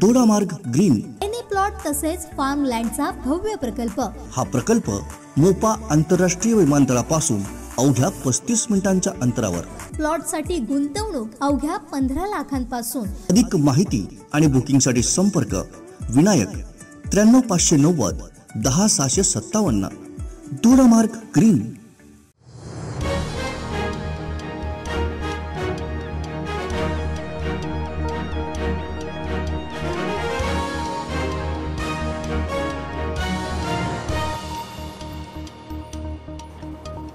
Dodamarg green any plot तसेच form लँडचा भव्य प्रकल्प। हा प्रकल्प मोपा आंतरराष्ट्रीय विमानतळापासून अवघ्या 35 मिनिटांच्या अंतरावर। प्लॉट साठी गुंतवणूक अवघ्या 15 लाखांपासून। अधिक माहिती आणि बुकिंग साठी संपर्क विनायक 93 590 10 657। दोडामार्ग ग्रीन।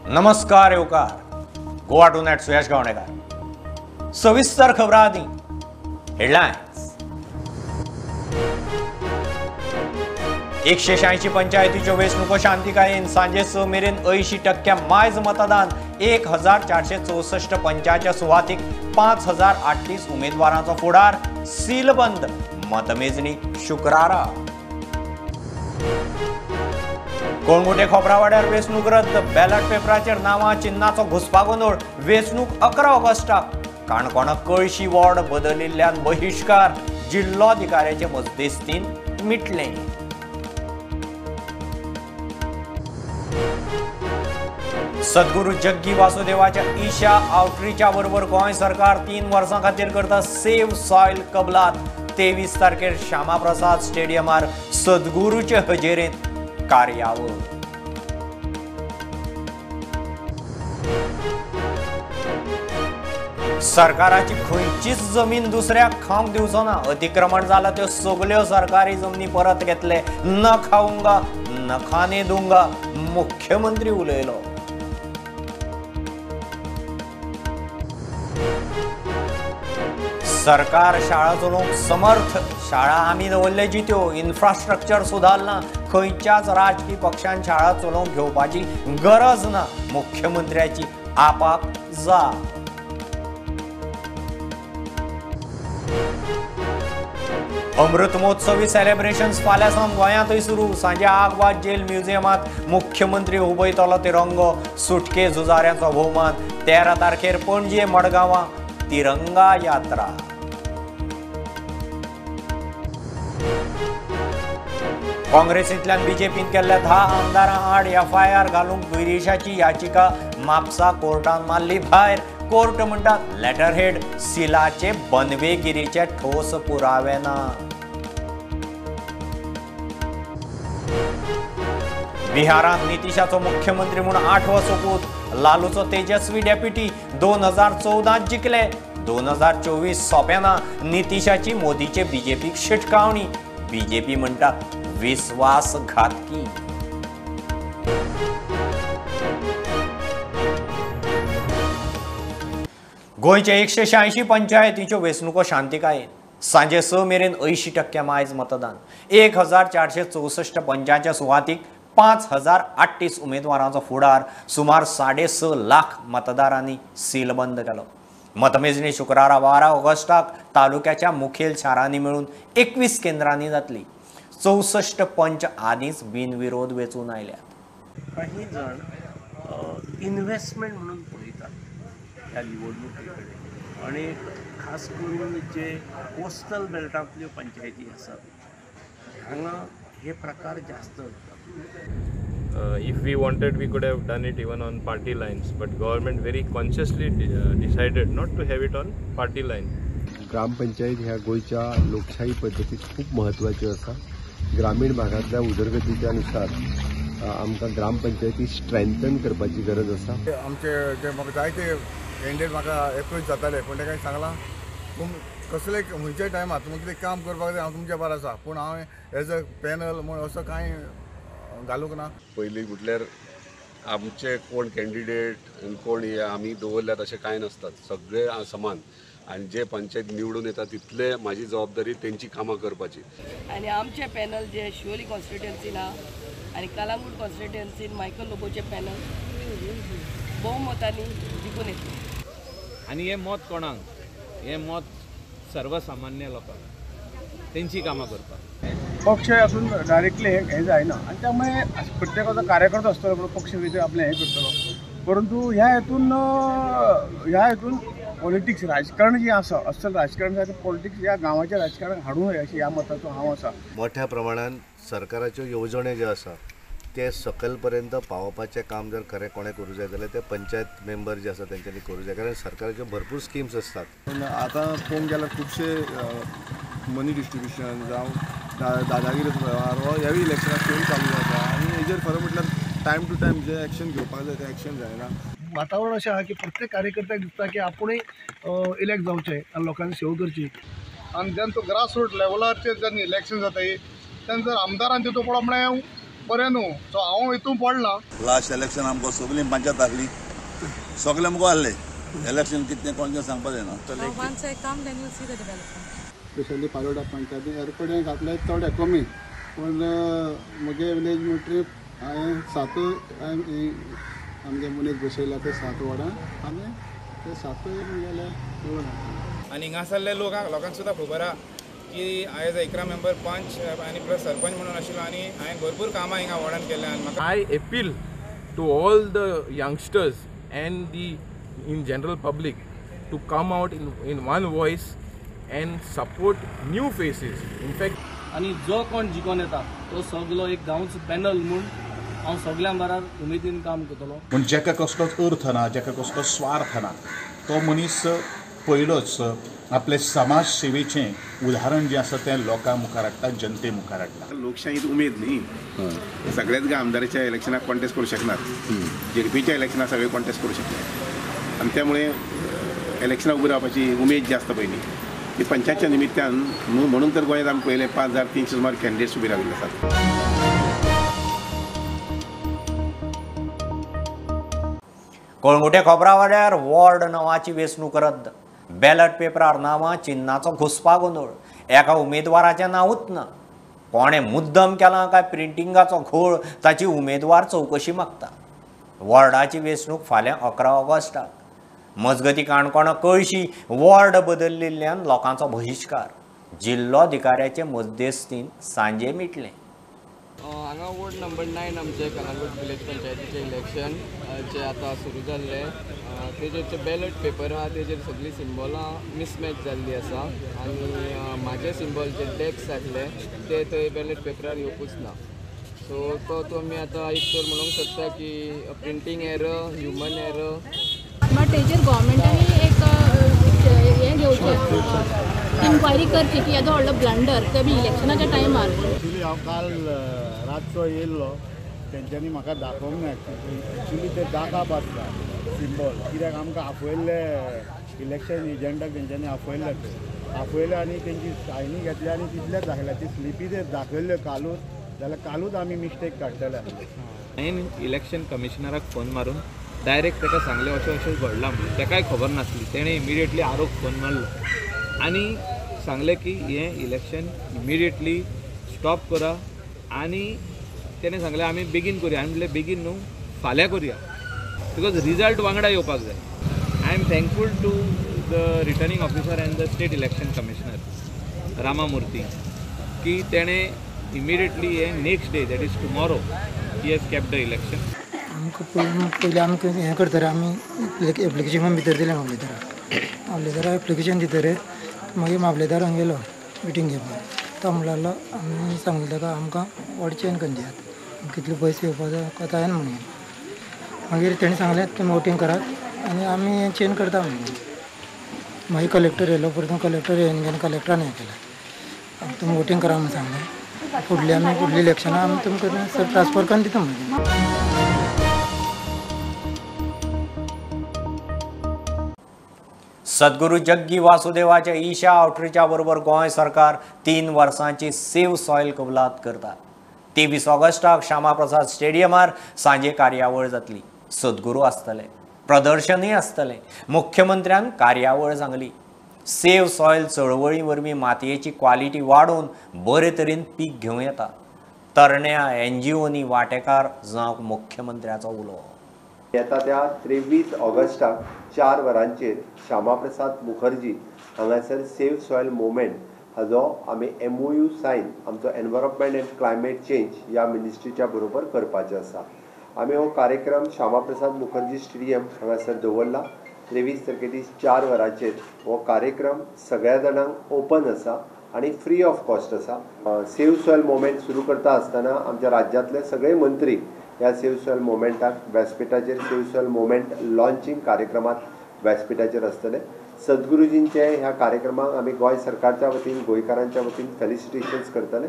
नमस्कार येवकार गोवा टू नेट सुयश गावणेकर। सविस्तर खबरां आदी हेडलायन्स। 186 पंचायतीच्यो वेंचणुको शांतीकायेन सांजे 6 मेरेन 80% मायज मतदान। 1464 पंचायतच्या सुवातीक 5038 उमेदवारांचो फुडार। सीलबंद मतमेजणी शुक्रारा। कोणगुटे खोबरावाड्यार वेंचणूक रद्द। बॅलट पेपराचेर नांवां चिन्हाचो घुसपागोंदळ। वेंचणूक 11 ऑगस्टाक। काणकोणां कळशी वॉर्ड बदलिल्ल्यान बहिष्कार। जिल्लोधिकाऱ्याचे मजतेस्तीन मिटले। सद्गुरू जग्गी वासुदेवाच्या ईशा आउटरीचा बरोबर गोंय सरकार 3 वर्सां खातीर करता सेव्ह सॉयल कबलात। 23 तारखेर श्यामाप्रसाद स्टेडियमार सद्गुरूचे हजेरेंत कार्यावळ। सरकाराची खंयचीच जमीन दुसऱ्याक खावंक दिवचो ना। अतिक्रमण जाला त्यो सगल्यो सरकारी जमनी परत घेतले। न खाऊंगा न खाने दूंगा मुख्यमंत्री उलयलो। सरकार शाळा चलोवंक समर्थ। शाळा आमी दवरल्याची त्यो इन्फ्रास्ट्रक्चर सुदारना। खंयच्याच राजकीय पक्षान शाळा चलोवंक घेवपाची गरज ना। मुख्यमंत्र्याची आपाप जा। अमृत महोत्सवी सेलिब्रेशन्स फाल्यांसावन गोंयांतय सुरू। सांजे आगवाद जेल म्युझियमात मुख्यमंत्री हुबयतलो तिरंगो। सुटके झुजाऱ्यांचो भोवमान। 13 तारखेर पणजे मडगांवां तिरंगा यात्रा। काँग्रेसींतल्यान बीजेपीन केल्ल्या 10 आमदारां आड FIR घालूंक गिरीशाची याचिका म्हापसा कोर्टान मारली भायर। कोर्ट म्हणटा लेटरहेड सिलाचे बनवेगिरीचे ठोस पुरावे ना। बिहारांत नितीशाचो मुख्यमंत्री म्हणून 8वो सोपूत। लालूचो तेजस्वी डेप्युटी 2014 जिखले। 2024 सोंपेना। नितीशाची मोदीचे बीजेपीक शिटकावणी। बीजेपी म्हणटा विश्वासघातकी। गोंयचे 186 पंचायतीच्यो वेंचणुको शांतीकायेन सांजे 6 मेरेन 80% मायज मतदान। 1464 पंचायतच्या सुवातीक 5038 उमेदवारांचो फुडार। सुमार 6.5 लाख मतदारांनी सीलबंद केलो। मतमेजणी शुक्रारा 12 ऑगस्टाक तालुक्याच्या मुखेल शारांनी मेळून 21 केंद्रांनी जातली। 64 पंच आदींच बिनविरोध वेचून आयल्यात। काही जण इन्व्हेस्टमेंट म्हणून पळयतात ह्या निवडणुकीकडे आणि खास करून जे कोस्टल बेल्टांतल्यो पंचायती आसात हांगा हे प्रकार जास्त जातात। If we wanted, we could have done it even on party lines, but government very consciously decided not to have it on party line. ग्रामपंचायत ह्या गोयच्या लोकशाही पद्धतीत खूप महत्वाची आसा। ग्रामीण भागातल्या उदरगतीच्या नुसार आमकां ग्रामपंचायती स्ट्रेंथन करपाची गरज आसा। आमचे जे म्हाका जायते कॅन्डिडेट म्हाका अप्रोच जाताले पूण ताका सांगलां कसले खंयच्याय टायमार तुमी कितें काम करपाक जाय हांव तुमच्या भायर आसा पूण हांव एज अ पॅनल म्हूण असो कांय घालूंक ना। पयलीं म्हटल्यार आमचे कोण कॅन्डिडेट कोण हे आमी दवरल्यात अशें कांय नासतात। सगळे समान आणि जे पंचायत निवडून येता तितले माझी जबाबदारी त्यांची कामां करपाची। आणि आमचे पॅनल जे शिवोली कॉन्स्टिट्युएन्सीन आणि कलांगूट कॉन्स्टिट्युएन्सीन मायकल लोबोचे पॅनल बहुमतांनी जिखून येतले। आणि हे मत कोणाक? हे मत सर्वसामान्य लोकांक तेंची कामां करपाक। पक्ष असून डायरेक्टली हे जायना आणि त्यामुळे प्रत्येकाचा कार्यकर्ता असतो पक्ष आपले हे करतलो परंतु ह्या हेतून पॉलिटिक्स राजकारण जे आसा असल राजकारण जाता पॉलिटिक्स ह्या गांवाच्या राजकारणाक हाडूं नये अशें ह्या मताचो हांव आसा. मोठ्या प्रमाणात सरकाराच्यो येवजण्यो ज्यो आसा ते सकल पर्यंत पावोवपाचें काम जर खरें कोणें करूं जाय जाल्यार ते पंचायत मेंबर जे आसा तेंच्यांनी करूं जाय. कारण सरकाराच्यो भरपूर स्किम्स आसतात. पण आतां पळोवंक गेल्यार खुबशे मनी डिस्ट्रिब्युशन जावं दादागिरी वेव्हार हो ह्याय इलेक्शनाक सेम चालू जाता आनी हेजेर खरें म्हटल्यार टायम टू टायम जे एक्शन घेवपाक जाय तें एक्शन जायना. वातावरण अशें आहा की प्रत्येक कार्यकर्त्याक दिसता की आपुणूय इलेक्ट जावचें आनी लोकांनी सेवा करची. आनी जेन्ना तो ग्रास रूट लेवलाचेर जेन्ना इलेक्शन जाता तेन्ना जर आमदारान तितून पडप म्हळ्यार बरें न्हू. सो हांव हितून पडना. लास्ट इलेक्शन आमकां सगळीं पंचायत दाखली सगळे आमकां हारले. इलेक्शन कितें कोण सांगपाक जायना. स्पेशली पालोडा पंचायती एरपडे घातले थोडे कमी पूण म्हगे विलेज म्हणटरी हांवें 7 आमगे मनीस बसयला ते 7 वार्डां आनी ते 7 गेले. आनी हांगासरले लोकांक सुद्दां खबर आहा की आयज 11 मेंबर पंच आनी प्लस सरपंच म्हणून आशिल्लो आनी हांवें भरपूर कामां हिंगा वार्डान केल्या. I appeal to all the youngsters and the in general public to come out in one voice and support new faces. In fact, आणि जो कोण जिखून येता तो सगळो एक गांवचो पॅनल म्हूण हांव सगळ्यां बराबर उमेदीन काम करतलो. पूण जेका कसलोच अर्थ ना, जेका कसलो स्वार्थ ना, तो मनीस पयलोच आपले समाज सेवेचें उदाहरण जें आसा तें लोकां मुखार हाडटा, जनते मुखार हाडटा. लोकशाहीत उमेद न्ही. सगळेच आमदाराच्या इलेक्शनाक कॉन्टेस्ट करूं शकनात. जेडपीच्या इलेक्शनाक सगळे कॉन्टेस्ट करूं शकतात आनी त्यामुळे इलेक्शनाक उबी रावपाची उमेद जी आसता पयली ती पंचायतच्या निमित्तान म्हणून तर गोंयांत आमी पयले 5300 सुमार कॅन्डिडेट्स उबी राविल्ले आसात. कळंगुटे खबरावाड्यार वॉर्ड नांवाची वेंचणूक रद्द. बॅलट पेपरार नांवां चिन्नाचो घुसपा गोंदळ. एका उमेदवाराचें नांवूच ना. कोणें मुद्दम केलां काय प्रिंटिंगाचो घोळ ताची उमेदवार चवकशी मागता. वॉर्डाची वेंचणूक फाल्यां 11 ऑगस्टाक. मजगती काणकोण कळशी वॉर्ड बदल्लिल्ल्यान लोकांचो बहिश्कार. जिल्लोधिकाऱ्याचे मध्यस्थीन सांजे मिटले. हांगा वॉर्ड नंबर 9 आमचे कलांगूट विलेज पंचायतीचे इलेक्शन जे आतां सुरू जाल्ले. तेजेर जे बॅलट पेपर आहा तेजेर सगळीं सिंबॉलां मिसमॅच जाल्लीं आसा आनी म्हाजे सिंबॉल जे डेक्स आसले ते थंय बॅलट पेपरार येवपूच ना. सो तो तुमी आतां एक तर म्हणूंक शकता की printing error, human error. But तेजेर गव्हर्मेंटांनी एक हें घेवचें इन्क्वायरी करची की येदो व्हडलो ब्लंडर ते बी इलेक्शनाच्या टायमार. एक्चुली हांव काल रातचो येयल्लो तेंच्यांनी म्हाका दाखोवंक ना. एक्चुली ते दाखप आसता सिंबॉल कित्याक आमकां आपयल्ले इलेक्शन एजंटाक तेंच्यांनी आपयले आनी तेंची सायनी घेतल्या आनी तितलेच दाखयल्या. ती स्लिपी जर दाखयल्ल्यो कालूच जाल्यार कालूच आमी मिस्टेक काडटले. हांवें इलेक्शन कमिशनराक फोन मारून डायरेक्ट ताका सांगलें अशें अशें घडलां म्हणून. ताकाय खबर नासली. तेणें इमिडिएटली आरोप फोन मारलो आनी सांगलें की हें इलेक्शन इमिडिएटली स्टॉप करा आनी तेणें सांगलें आमी बेगीन करुया. हांवें म्हणलें बेगीन न्हू फाल्यां करुया बिकॉज रिजल्ट वांगडा येवपाक जाय. I am thankful to the returning officer and the state election commissioner Rama Murthy की तेणें इमिडिएटली हें next day that is tomorrow he has kept the election. आमकां पयलीं आमकां हें करतले आमी एप्लिकेशन भितर दिलें मामलेदारा एप्लिकेशन दितरे मागीर मामलेदारान गेलो मिटींग घेवपाक. तो म्हणलो आमी सांगलें ताका आमकां वॉर्ड चेंज करून दियात कितले पयशे येवपाक जाय कोता येना म्हणून. मागीर तेणें सांगलें तुमी वोटींग करात आनी आमी हें चेंज करता म्हणून. मागीर कलेक्टर येयलो परतून कलेक्टर येवन घेवन कलेक्टरान हें केलें तुमी वोटींग करा म्हणून सांगलें. फुडली इलेक्शनां आमी तुमकां सर ट्रान्सफर करून दिता म्हणून. सद्गुरू जग्गी वासुदेवाच्या ईशा आउटरीचा बरोबर गोंय सरकार 3 वर्सांची सेव सॉयल कबलात करता. 23 ऑगस्टाक श्यामाप्रसाद स्टेडियमार सांजे कार्यावळ जातली. सद्गुरू आसतले, प्रदर्शनय आसतलें. मुख्यमंत्र्यान कार्यावळ सांगली. सेव सॉयल चळवळी वरवीं मातयेची क्वॉलिटी वाडोवन बरे तरेन पीक घेवं येता. तरण्या NGOनी वांटेकार जावंक मुख्यमंत्र्याचो उलो. येता त्या 23 ऑगस्टाक 4 वरांचेर श्यामाप्रसाद मुखर्जी हांगासर सेव सॉयल मुवमेंट हाजो आमी MOU सायन आमचो एनवायरमेंट एंड क्लायमेट चेंज ह्या मिनिस्ट्रीच्या बरोबर करपाचो आसा. आमी हो कार्यक्रम श्यामाप्रसाद मुखर्जी स्टेडियम हांगासर दवरला. 23 तारखेदीस 4 वरांचेर हो कार्यक्रम सगळ्या जाणांक ओपन आसा आणि फ्री ऑफ कॉस्ट आसा। सेव सॉयल मुवमेंट सुरू करता आसतना आमच्या राज्यांतले सगळे मंत्री ह्या सेव सॉयल मुवमेंटाक व्यासपीठाचेर सेव सॉयल मुवमेंट लॉन्चिंग कार्यक्रमात व्यासपीठाचेर आसतले। सद्गुरुजींचे ह्या कार्यक्रमाक आमी गोंय सरकारच्या वतीन गोंयकारांच्या वतीन फेलिसिटेशन्स करतले।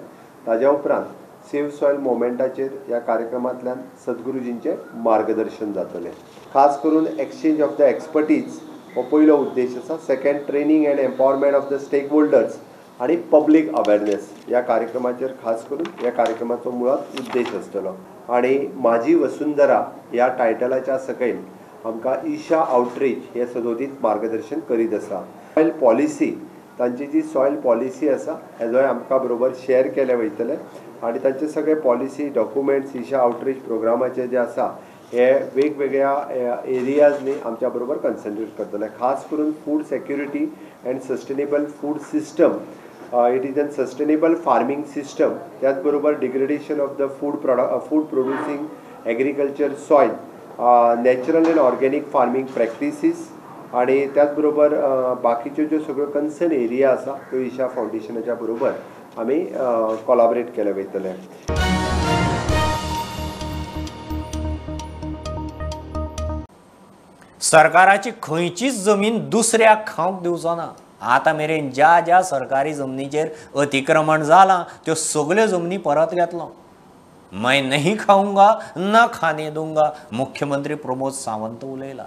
ताज्या उपरांत सेव सॉयल मुवमेंटाचेर ह्या कार्यक्रमांतल्यान सद्गुरुजींचे मार्गदर्शन जातले। खास करून एक्सचेंज ऑफ द एक्सपर्टीज हो पयलो उद्देश आसा। Second, training and empowerment of the stakeholders आणि पब्लीक अवेरनेस ह्या कार्यक्रमाचेर खास करून ह्या कार्यक्रमाचो मुळात उद्देश आसतलो। आणि माझी वसुंधरा ह्या टायटलाच्या सकयल आमकां ईशा आउटरीच हे सदोदीत मार्गदर्शन करीत आसा। सॉयल पॉलिसी तांची जी सॉयल पॉलिसी आसा हेजोय आमकां बरोबर शेअर केले वयतले आणि तांचे सगळे पॉलिसी डॉक्युमेंट्स ईशा आउटरीच प्रोग्रामाचे जे आसा हे वेगवेगळ्या एरियाजनी आमच्या बरोबर कन्सन्ट्रेट करतले। खास करून food security and sustainable food system, it is an sustainable farming system, त्याच बरोबर degradation of the food producing agriculture soil, natural and organic farming practices आणि त्याचबरोबर बाकीच्यो ज्यो सगळ्यो कन्सर्न एरिया आसा त्यो ईशा फाउंडेशनाच्या बरोबर आमी कोलॅबोरेट केले वयतले। सरकाराची खंयचीच जमीन दुसऱ्याक खावंक दिवचो ना। आता मेरेन ज्या ज्या सरकारी जमनीचेर अतिक्रमण जालां त्यो सगल्यो जमनी परत घेतलो। मैं नहीं खाऊंगा ना खाने दूंगा, मुख्यमंत्री प्रमोद सावंत उलयला।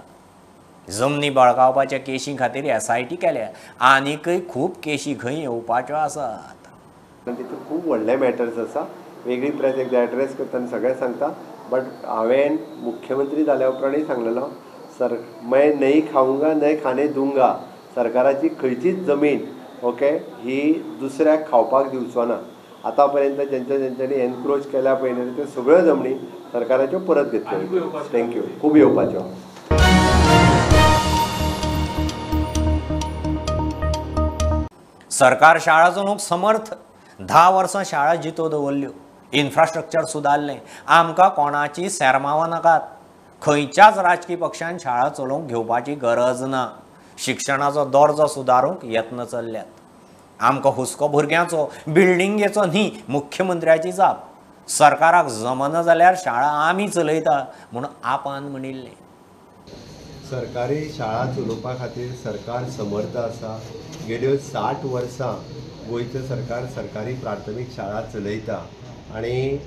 जमनी बळकावपाच्या केशी खातीर SIT केल्या, आनीकय खूब केशी खंय येवपाच्यो आसात। तितून खूब व्हडले मॅटर्स आसा, वेगळी प्रेस एकदा एड्रेस करतना सगळें सांगता, बट हांवें मुख्यमंत्री जाल्या उपरांतय सांगलेलो सर मैं नहीं खाऊंगा नहीं खाने दूंगा, सरकाराची खंयचीच जमीन ओके ही दुसऱ्याक खावपाक दिवचो ना। आता पर्यंत ज्यांच्यांनी एनक्रोच केल्या पळय त्यो सगळ्यो जमनी सरकाराच्यो परत घेतल्यो। थँक्यू, खूब येवपाच्यो। सरकार शाळाचो लोक समर्थ 10 वर्सां शाळा जितो दवरल्यो, इन्फ्रास्ट्रक्चर सुदारलें, आमकां कोणाची सेरमावां नाकात। खंयच्याच राजकीय पक्षान शाळा चलोवंक घेवपाची गरज ना। शिक्षणाचो दर्जो सुदारूंक यत्न चल्ल्यात। आमकां हुस्को भुरग्यांचो बिल्डिंगेचो न्ही, मुख्यमंत्र्याची जाप। सरकाराक जमना जाल्यार शाळा आमी चलयता म्हूण आपान म्हणिल्लें। सरकारी शाळा चलोवपा खातीर सरकार समर्थ आसा। गेल्यो 60 वर्सां गोंयचें सरकार सरकारी प्राथमीक शाळा चलयता आणि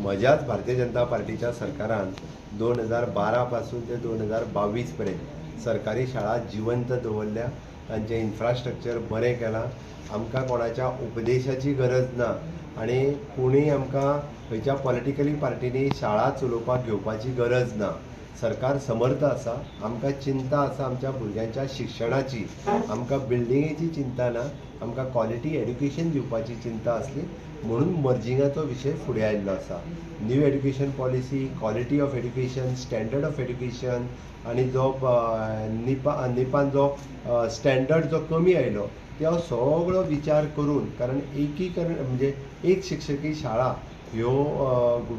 म्हज्याच भारतीय जनता पार्टीच्या सरकारान 2012 पासून ते 2022 पर्यंत सरकारी शाळा जिवंत दवरल्या, तांचें इन्फ्रास्ट्रक्चर बरें केलां। आमकां कोणाच्या उपदेशाची गरज ना आणि कोणीय आमकां खंयच्या पॉलिटिकली पार्टीनी शाळा चलोवपाक घेवपाची गरज ना। सरकार समर्थ आसा, आमकां चिंता आसा आमच्या भुरग्यांच्या शिक्षणाची, आमकां बिल्डिंगेची चिंता ना, आमकां क्वॉलिटी एड्युकेशन दिवपाची चिंता आसली म्हणून मर्जिंगाचो विशय फुडें आयिल्लो आसा। New education policy, quality of education, standard of education आणि जो निपान जो स्टँडर्ड जो कमी आयलो तो सगळो विचार करून, कारण एकीकरण म्हणजे एक शिक्षकी शाळा ह्यो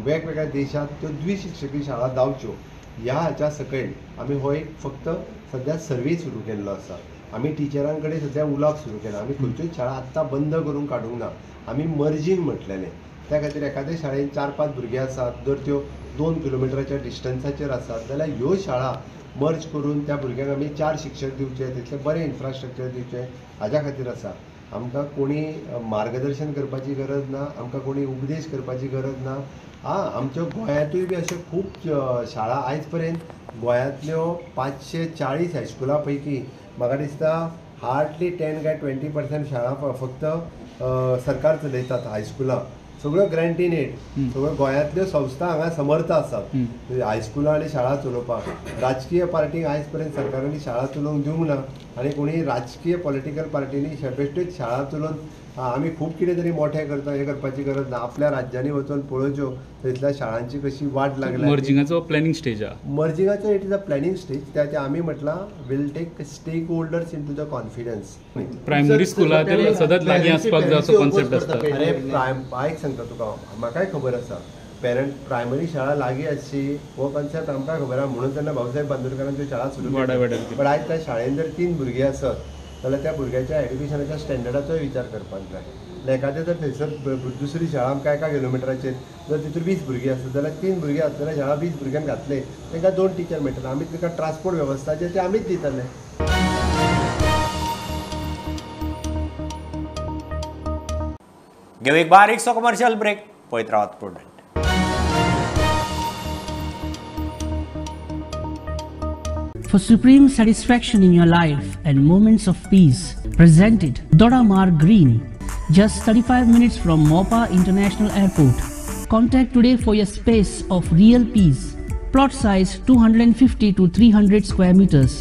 वेगवेगळ्या देशांत त्यो द्विशिक्षकी शाळा जावच्यो ह्या हाच्या सकयल आमी हो एक फक्त सध्या सर्वे सुरू केल्लो आसा। आमी टिचरां कडेन सध्या उलोवप सुरू केलां। आमी खंयच्योच शाळा आत्तां बंद करून काडूंक ना, आमी मर्जींग म्हटलेलें। त्या खातीर एखाद्या शाळेन 4-5 भुरगे आसात, जर त्यो 2 किलोमिटराच्या डिस्टन्साचेर आसात जाल्यार ह्यो शाळा मर्ज करून त्या भुरग्यांक आमी 4 शिक्षक दिवचे, तितले बरें इन्फ्रास्ट्रक्चर दिवचे, हाज्या खातीर आसा। आमकां कोणी मार्गदर्शन करपाची गरज ना, आमकां कोणी उपदेश करपाची गरज ना। आमच्या गोंयांतूय बी अशे खूब शाळा आयज पर्यंत गोंयांतल्यो 540 हायस्कुलां पैकी म्हाका दिसता हार्डली 10 काय 20% शाळा फक्त सरकार चलयतात हायस्कुलां, सगळ्यो ग्रँटीन एड, सगळ्यो गोंयांतल्यो संस्था हांगा समर्थ आसात हायस्कुलां आनी शाळा चलोवपाक। राजकीय पार्टीक आयज पर्यंत सरकारांनी शाळा चलोवंक दिवंक ना आनी कोणी राजकीय पॉलिटिकल पार्टीनी बेश्टेच शाळा चलोवन आमी खूब कितें तरी मोठें करता हें करपाची गरज ना। आपल्या राज्यांनी वचून पळोवच्यो थंयसल्या शाळांची कशी वाड लागल्या। मर्जिंगाचो प्लॅनिंग स्टेज आहा, मर्जिंगाचो it is a planning stage. त्या आमी म्हटलां will take stakeholders into the confidence. Primary स्कुलांत सदांच लागीं आसपाक जाय असो कॉन्सेप्ट आसता। अरे आयक सांगता तुका, म्हाकाय खबर आसा पेरंट प्रायमरी शाळा लागीं आसची हो कन्सेप्ट आमकां खबर आहा. म्हणून तेन्ना भाऊसाहेब बांदोडकरान त्यो शाळा सुरू केल्यो. पण आयज त्या शाळेन जर 3 भुरगीं आसत जाल्यार त्या भुरग्याच्या एड्युकेशनाच्या स्टँडर्डाचोय विचार करपाक जाय. एखादें जर थंयसर दुसरी शाळा आमकां 1 किलोमिटराचेर जर तितूर 20 भुरगीं आसत जाल्यार 3 भुरगीं आसत जाल्यार शाळा 20 भुरग्यांक घातले तांकां 2 टिचर मेळटले. आमी तांकां ट्रान्सपोर्ट वेवस्था जे आमीच दितले. घेऊ एक बारीकसो कमर्शियल ब्रेक. पळयत Rawat prudent. For supreme satisfaction in your life and moments of peace, presented Dodamar Green, just 35 minutes from Mopa International Airport. Contact today for your space of real peace. Plot size 250 to 300 square meters.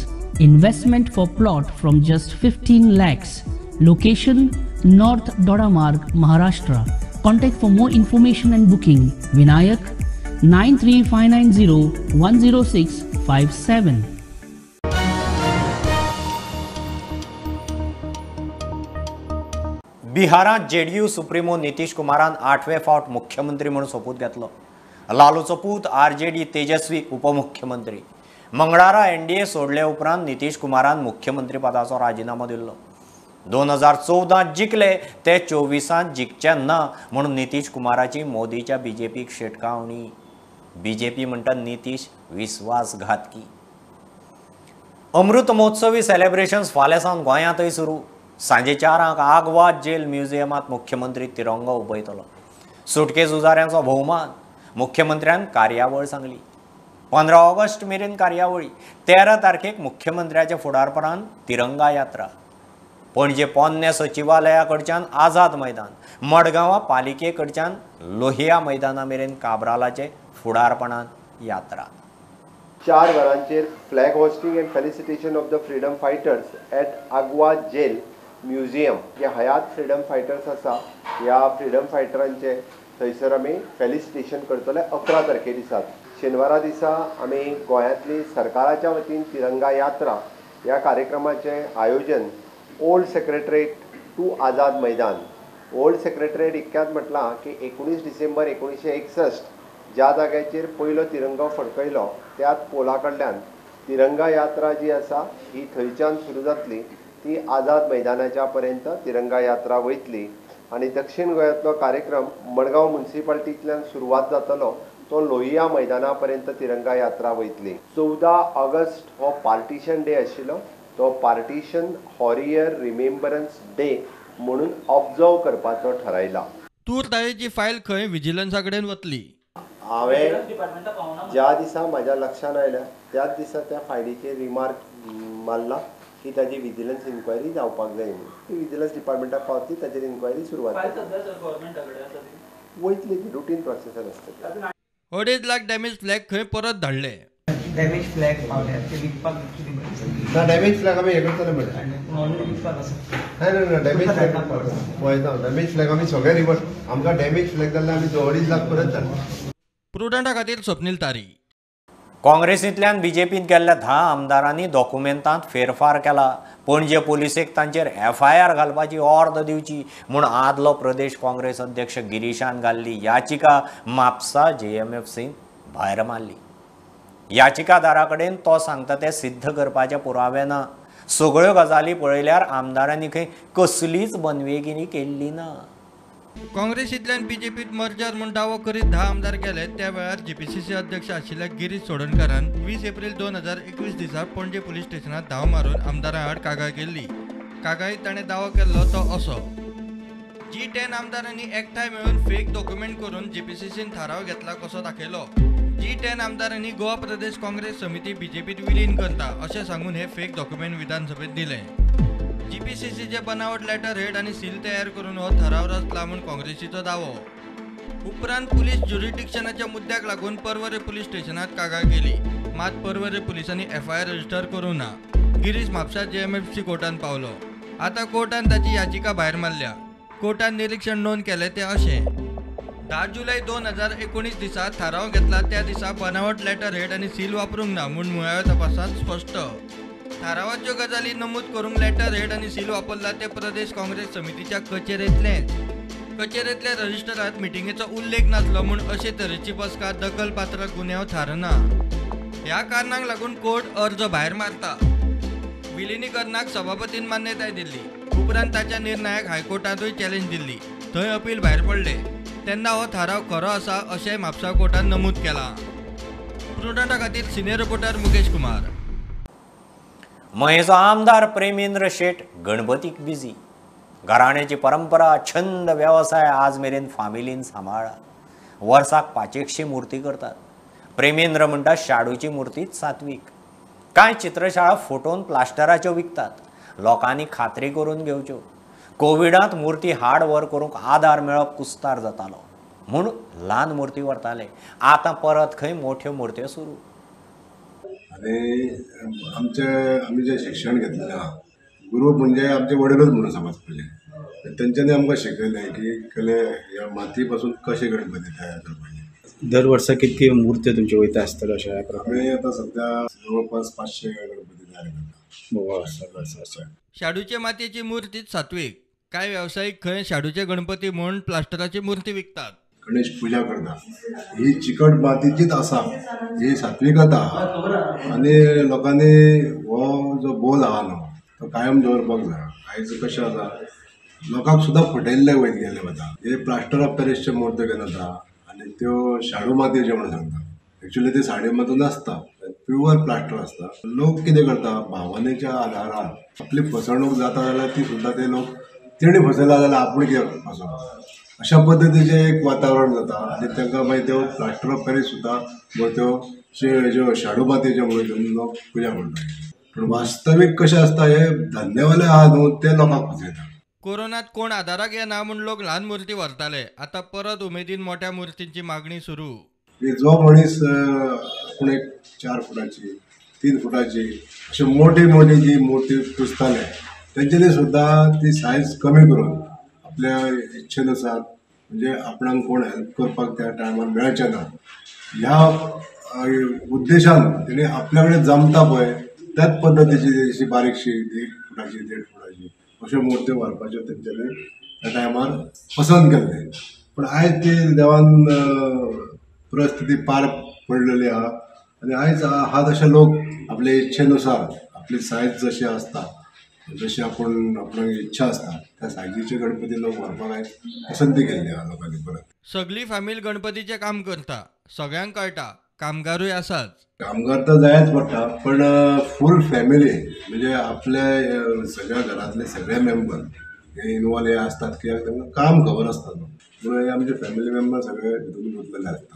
Investment for plot from just 15 lakhs. Location North Dodamarg, Maharashtra. Contact for more information and booking. Vinayak 93590 10657. बिहारात JDU supremo Nitish कुमारान 8वें फावट मुख्यमंत्री म्हणून सोपूत घेतलो. लालूचो पूत RJD तेजस्वी उपमुख्यमंत्री. मंगळारा एनडीए सोडले उपरांत नितीश कुमारान मुख्यमंत्री पदाचो राजिनामो दिल्लो. 2014 जिखले ते 24 जिखचे ना म्हणून नितीश कुमाराची मोदीच्या बीजेपीक शिटकावणी. बीजेपी म्हणटा नितीश विश्वासघातकी. अमृत महोत्सवी सेलिब्रेशन्स फाल्यां सावन गोंयांतय सुरू. सांजे 4 आग्वाद जेल म्युझियमात मुख्यमंत्री तिरंगो उबयतलो. सुटकेस उजाऱ्यांचो भोवमान. मुख्यमंत्र्यान कार्यावळ सांगली. 15 ऑगस्ट मेरेन कार्यावळी. 13 तारखेक मुख्यमंत्र्याच्या फुडारपणान तिरंगा यात्रा. पणजे पोन्ने सचिवालया कडच्यान आझाद मैदान. मडगांवां पालिके कडच्यान लोहिया मैदाना मेरेन काब्रालाचे फुडारपणान यात्रा. 4 वरांचेर flag hosting and felicitation of the freedom fighters at Aguada jail museum. जे हयात फ्रीडम फायटर्स आसा ह्या फ्रीडम फायटरांचे थंयसर आमी फेलिसिटेशन करतले 11 तारखे दिसाक. शेनवारा दिसा आमी गोंयांतली सरकाराच्या वतीन तिरंगा यात्रा ह्या कार्यक्रमाचे आयोजन old secretariat to Azad Maidan. Old secretariat इतक्यात म्हटलां की 19 डिसेंबर 1961 ज्या जाग्याचेर पयलो तिरंगो फडकयलो त्याच पोला कडल्यान तिरंगा यात्रा जी आसा ही थंयच्यान सुरू जातली. ती आझाद मैदानाच्या पर्यंत तिरंगा यात्रा वयतली आनी दक्षिण गोंयांतलो कार्यक्रम मडगांव म्युनिसिपालिटींतल्यान सुरवात जातलो तो लोहिया मैदाना पर्यंत तिरंगा यात्रा वयतली. 14 ऑगस्ट हो पार्टिशन डे आशिल्लो. तो पार्टिशन हॉरियर रिमेंबरन्स डे म्हणून ऑब्जर्व करपाचो थारायला. तूर दाळेची फायल खंय विजिलन्सा कडेन वतली. हांवें ज्या दिसा म्हाज्या लक्षांत आयल्या त्याच दिसा त्या फायलीचेर रिमार्क मारला की ताजी विजिलन्स इन्क्वायरी जावपाक जाय म्हणून. ती विजिलन्स डिपार्टमेंटाक पावतली ताचेर इन्क्वायरी सुरवात वयतली. ती रुटीन प्रोसेसर आसता. 2.5 लाख डॅमेज फ्लॅग खंय परत धाडले. डॅमेज फ्लॅग पावले ते विकपाक ना. डॅमेज फ्लॅग आमी हे करतले मरे. ना डॅमेज फ्लॅग पळयता. डॅमेज फ्लॅग आमी सगळे रिवर्स. आमकां डॅमेज फ्लॅग जाल्यार आमी 2.5 लाख परत धाडले. प्रुडंटा खातीर स्वप्नील तारी. काँग्रेसींतल्यान बीजेपीत गेल्ल्या 10 आमदारांनी डॉक्युमेंटांत फेरफार केला. पणजे पोलिसेक तांचेर FIR घालपाची ऑर्द दिवची म्हूण आदलो प्रदेश काँग्रेस अध्यक्ष गिरीशान घाल्ली याचिका म्हापसा JMFCन भायर मारली. याचिकादारा कडेन तो सांगता ते सिद्ध करपाचे पुरावे ना. सगळ्यो गजाली पळयल्यार आमदारांनी खंय कसलीच बनवेगिरी केल्ली ना. काँग्रेसींतल्यान बीजेपीत मर्जर म्हूण दावो करीत 10 आमदार गेले त्या वेळार JPCC अध्यक्ष आशिल्ल्या गिरीश चोडणकरान 20 एप्रिल 2021 दिसा पणजे पुलीस स्टेशनात धांव मारून आमदारां आड कागाळ केल्ली. कागाळीत ताणें दावो केल्लो तो असो. G10 आमदारांनी एकठांय मेळून फेक डॉक्युमेंट करून JPCCन थाराव घेतला कसो दाखयलो. G10 आमदारांनी गोवा प्रदेश काँग्रेस समिती बीजेपीत विलीन करता अशें सांगून हे फेक डॉक्युमेंट विधानसभेत दिले. JPCCचे बनावट लेटर हेड आनी सील तयार करून हो थाराव रचला म्हूण काँग्रेसीचो दावो. उपरांत पुलीस ज्युरिडिक्शनाच्या मुद्द्याक लागून पर्वरे पुलीस स्टेशनात कागाळ केली. मात पर्वरे पुलिसांनी FIR रजिस्टर करूं ना. गिरीश म्हापसा JMFC कोर्टान पावलो. आतां कोर्टान ताची याचिका भायर मारल्या. कोर्टान निरीक्षण नोंद केले ते अशें. 10 जुलय 2019 दिसा थाराव घेतला त्या दिसा बनावट लेटर हेड आनी सील वापरूंक ना म्हूण मुळाव्या तपासांत स्पश्ट. थारावाच्यो गजाली नमूद करूंक लेटर हेड आनी सील वापरला ते प्रदेश काँग्रेस समितीच्या कचेरेंतलेंच. कचेरेंतल्या रजिस्टरांत मिटिंगेचो उल्लेख नासलो म्हूण अशे तरेची बसका दखलपात्र गुन्यांव थारना. ह्या कारणांक लागून कोर्ट अर्ज भायर मारता. विलिनीकरणाक सभापतीन मान्यताय दिल्ली. उपरांत ताच्या निर्णयाक हायकोर्टांतूय चॅलेंज दिल्ली. थंय अपील भायर पडले. तेन्ना हो थाराव खरो आसा अशेंय म्हापसा कोर्टान नमूद केलां. प्रुडंटा खातीर सिनियर रिपोर्टर मुकेश कुमार. मयेचो आमदार प्रेमेंद्र शेट गणपतीक बिजी. घराण्याची परंपरा छंद वेवसाय आज मेरेन फामिलीन सांबाळ्ळा. वर्साक 500 मुर्ती करतात. प्रेमेंद्र म्हणटा शाडूची मुर्तीच सात्वीक. कांय चित्रशाळा फोटोवन प्लास्टराच्यो विकतात. लोकांनी खात्री करून घेवच्यो. कोविडांत मुर्ती हार्ड वर करूंक आदार मेळप कुस्तार जातालो म्हूण ल्हान मुर्ती व्हरताले. आतां परत खंय मोठ्यो मुर्त्यो सुरू. आनी आमी जे शिक्षण घेतलेलें आहा गुरू म्हणजे आमचे वडीलच म्हणून समजपाचे. तेंच्यांनी आमकां शिकयलें की कले ह्या माती पासून कशे गणपती तयार करपाचे. दर वर्सा कितकी मुर्त्यो तुमच्यो वयता आसतल्यो अशें? आमी आतां सध्या जवळपास 500 गणपती तयार करता. शाडूचे मातयेची मुर्तीच सात्वीक. कांय वेवसायीक खंय शाडूचे गणपती म्हूण प्लास्टराची मुर्ती विकतात. गणेश पूजा करता ही चिकट मातीचीच आसा, ही सात्विकता आहा. आनी लोकांनी हो जो बोल आहा न्हू तो कायम दवरपाक जाय. आयज कशें आसा लोकांक सुद्दां फटयल्ले वयत गेले वता. हे प्लास्टर ऑफ पॅरिसच्यो मुर्त्यो घेवन येता आनी त्यो शाडू मातयेच्यो म्हणून सांगता. एक्चुअली ती साडे मातून नासता, प्युअर प्लास्टर आसता. लोक कितें करता भावनेच्या आधारान आपली फसवणूक जाता जाल्यार ती सुद्दां ते लोक तेणी फसयला जाल्यार आपूण कित्याक फसोवप अशा पद्दतीचें एक वातावरण जाता. आनी तांकां मागीर त्यो प्लास्टर ऑफ पॅरिस सुद्दां मुर्त्यो ज्यो शाडू मातयेच्यो म्हणून घेवन लोक पुजा करतात. पूण वास्तवीक कशें आसता हे धंदेवाले आहा न्हू ते लोकांक फसयता. कोरोनात कोण आदाराक येना म्हूण लोक ल्हान मुर्ती व्हरताले. आतां परत उमेदीन मोठ्या मुर्तींची मागणी सुरू. जो मनीस पूण एक 4 फुटाची 3 फुटाची अशी मोठी मोठी जी मुर्ती पुजताले तेंच्यांनी सुद्दां ती सायज कमी करून आपल्या इच्छेनुसार म्हणजे आपणाक कोण हेल्प करपाक त्या टायमार मेळचें ना ह्या उद्देशान तेणी आपल्या कडेन जमता पळय त्याच पद्दतीची अशी बारीकशी 1 फुटाची 1.5 फुटाची अश्यो मुर्त्यो व्हरपाच्यो तेंच्यांनी त्या टायमार पसंत केल्ले. पूण आयज ती देवान परिस्थिती पार पडलेली आहा आनी आयज आहा तशे लोक आपले इच्छेनुसार आपली सायज जशी आसता जशी आपणाक इच्छा आसता त्या सायजीचे गणपती लोक व्हरपाक आयज पसंती केल्ली आहा लोकांनी. परत सगळी फॅमिली गणपतीचें काम करता. सगळ्यांक कळटा कामगारूय आसात. कामगार तर जायच पडटा पण फूल फॅमिली म्हणजे आपल्या सगळ्या घरातले सगळे मेंबर हे इनवॉल्व हे असतात कित्याक तांकां काम खबर आसता न्हू म्हणून आमचे फॅमिली मेंबर सगळे हितून गुंतलेले आसता.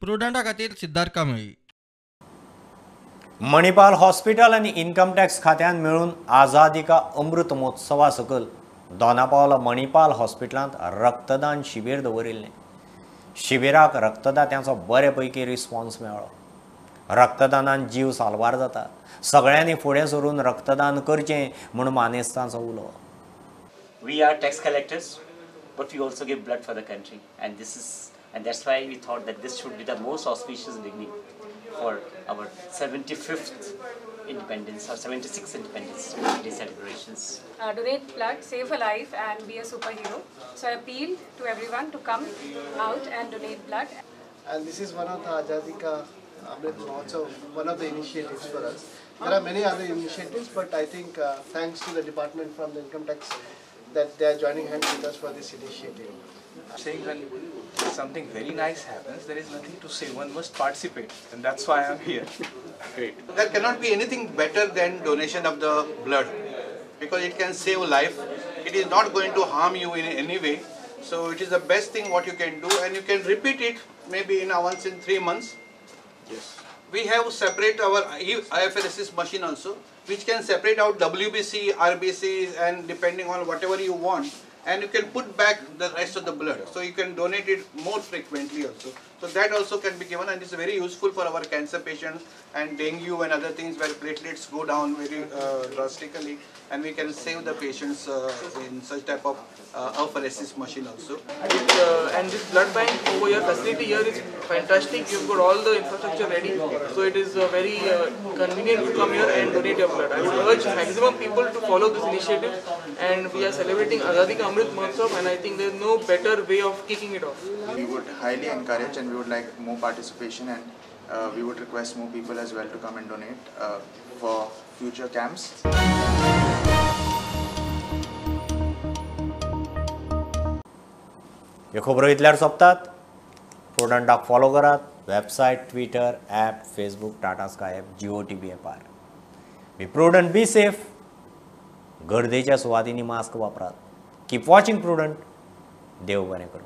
प्रुडंटा खातीर सिद्धार्थ कांबळी. मणिपाल हॉस्पिटल आनी इन्कम टॅक्स खात्यान मेळून आझादी का अमृत महोत्सवा सकल दोनापावला मणिपाल हॉस्पिटलांत रक्तदान शिबीर दवरिल्लें. शिबिराक रक्तदात्यांचो बरे पैकी रिस्पॉन्स मेळ्ळो. रक्तदानान जीव साल्वार जाता. सगळ्यांनी फुडें सरून रक्तदान करचें म्हूण मानेस्तांचो उलो. We are tax collectors, but we also give blood for the country, and that's why we thought that this should be the most auspicious beginning for our 75th independence or 76th independence day celebrations. Donate blood, save a life, and be a superhero. So I appeal to everyone to come out and donate blood. And this is one of the Azadi Ka Amrit Mahotsav, one of the initiatives for us. There are many other initiatives, but I think thanks to the department from the income tax that they are joining hands with us for this initiative. Saying when something very nice happens, there is nothing to say. One must participate, and that's why I'm here. Great. There cannot be anything better than donation of the blood, because it can save life. It is not going to harm you in any way. So it is the best thing what you can do, and you can repeat it maybe once in 3 months. Yes. We have separate our IFRS machine also, which can separate out WBC, RBCs, and depending on whatever you want, and you can put back the rest of the blood. So you can donate it more frequently also. So that also can be given, and it's very useful for our cancer patients and dengue and other things where platelets go down very drastically, and we can save the patients in such type of apheresis machine also. And this blood bank over here, facility here is fantastic. You've got all the infrastructure ready, so it is very convenient to come here and donate your blood. I would urge maximum people to follow this initiative, and we are celebrating Azadi Ka Amrit Mahotsav, and I think there's no better way of kicking it off. We would highly encourage and we would like more participation, and we would request more people as well to come and donate for future camps. हे खबरो इतल्यार सोंपतात. प्रुडंटाक follow करात. Website, Twitter, app, Facebook, Tata Sky app, Jio TV ॲपार. Be prudent, be safe. गर्देच्या सुवातींनी mask वापरात. Keep watching prudent. देव बरें करूं.